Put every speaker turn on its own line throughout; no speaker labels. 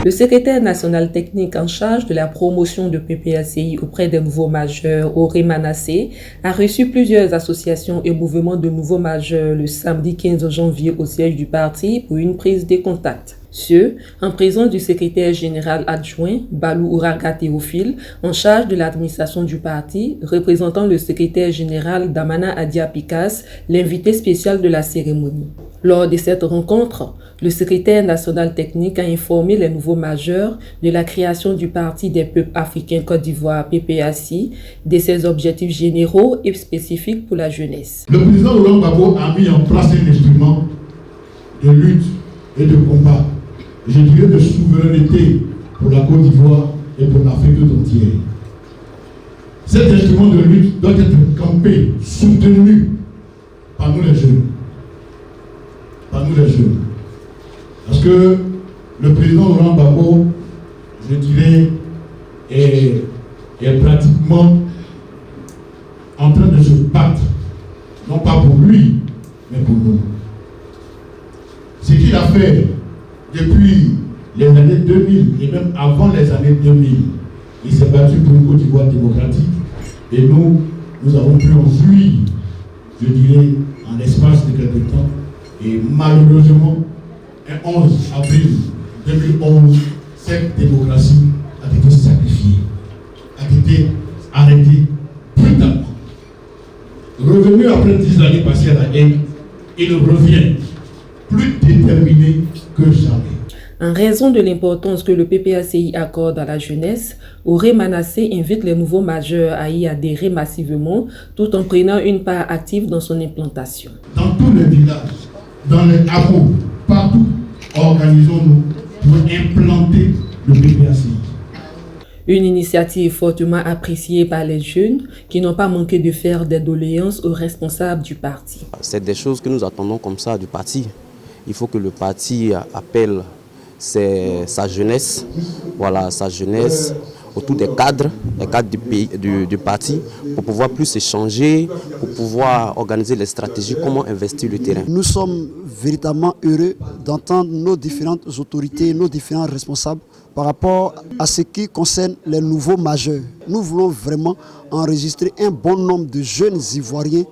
Le secrétaire national technique en charge de la promotion de PPACI auprès des nouveaux majeurs, Auré Manassé, a reçu plusieurs associations et mouvements de nouveaux majeurs le samedi 15 janvier au siège du parti pour une prise de contact. Ce, en présence du secrétaire général adjoint, Balou Ouraga Théophile, en charge de l'administration du parti, représentant le secrétaire général Damana Adia Pikas, l'invité spécial de la cérémonie. Lors de cette rencontre, le secrétaire national technique a informé les nouveaux majeurs de la création du Parti des peuples africains Côte d'Ivoire PPACI, de ses objectifs généraux et spécifiques pour la jeunesse.
Le président Laurent Gbagbo a mis en place un instrument de lutte et de combat, je dirais de souveraineté pour la Côte d'Ivoire et pour l'Afrique tout entière. Cet instrument de lutte doit être campé, soutenu par nous les jeunes. Par nous les jeunes. Parce que le président Laurent Gbagbo, je dirais, est pratiquement en train de se battre, non pas pour lui, mais pour nous. Ce qu'il a fait depuis les années 2000 et même avant les années 2000, il s'est battu pour une Côte d'Ivoire démocratique et nous avons pu en jouir, je dirais, en l'espace de quelque temps. Et malheureusement, le 11 avril 2011, cette démocratie a été sacrifiée, a été arrêtée brutalement. Revenu après 10 années passées à la haine, il revient plus déterminé que jamais.
En raison de l'importance que le PPACI accorde à la jeunesse, Auré Manassé invite les nouveaux majeurs à y adhérer massivement tout en prenant une part active dans son implantation.
Dans tous les villages, dans les hameaux, partout, organisons-nous pour implanter le PPACI.
Une initiative fortement appréciée par les jeunes qui n'ont pas manqué de faire des doléances aux responsables du parti.
C'est des choses que nous attendons comme ça du parti. Il faut que le parti appelle sa jeunesse, voilà, sa jeunesse autour des cadres du parti, pour pouvoir plus échanger, pour pouvoir organiser les stratégies, comment investir le terrain.
Nous sommes véritablement heureux d'entendre nos différentes autorités, nos différents responsables par rapport à ce qui concerne les nouveaux majeurs. Nous voulons vraiment enregistrer un bon nombre de jeunes Ivoiriens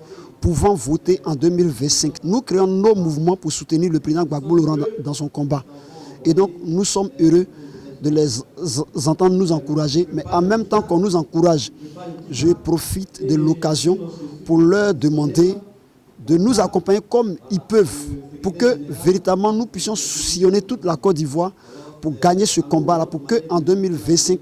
pouvant voter en 2025. Nous créons nos mouvements pour soutenir le président Gbagbo Laurent dans son combat. Et donc nous sommes heureux de les entendre nous encourager, mais en même temps qu'on nous encourage, je profite de l'occasion pour leur demander de nous accompagner comme ils peuvent, pour que véritablement nous puissions sillonner toute la Côte d'Ivoire pour gagner ce combat-là, pour qu'en 2025,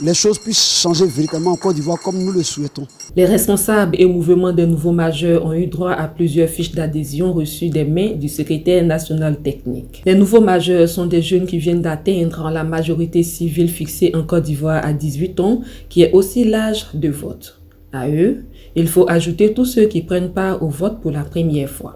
les choses puissent changer véritablement en Côte d'Ivoire comme nous le souhaitons.
Les responsables et mouvements des nouveaux majeurs ont eu droit à plusieurs fiches d'adhésion reçues des mains du secrétaire national technique. Les nouveaux majeurs sont des jeunes qui viennent d'atteindre la majorité civile fixée en Côte d'Ivoire à 18 ans, qui est aussi l'âge de vote. À eux, il faut ajouter tous ceux qui prennent part au vote pour la première fois.